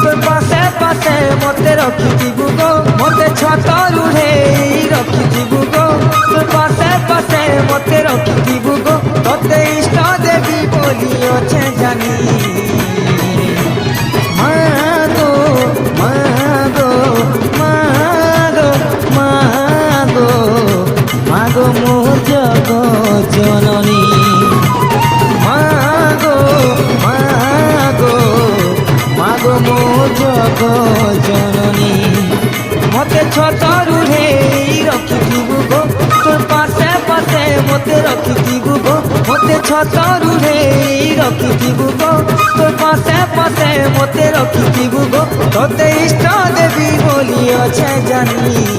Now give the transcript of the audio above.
তোর পাশে পাশে মতে রখিথিবু গো মতে ছতরুড়ে রখিথিবু গো তোর পাশে পাশে মতে রখিথিবু গো তোতে ইষ্ট দেবী বলি অছে জানি মাগো মাগো মাগো মাগো মাগো মোর জগৎ জননী মাগো মাগো মাগো মোর জগৎ জননী মতে ছতরুড়ে রখিথিবু গো তোর পাশে পাশে মতে রখিথিবু গো মতে ছতরুড়ে রখিথিবু গো তোর পাশে পাশে মতে রখিথিবু গো তোতে ইষ্ট দেবী বলি অছে জানি।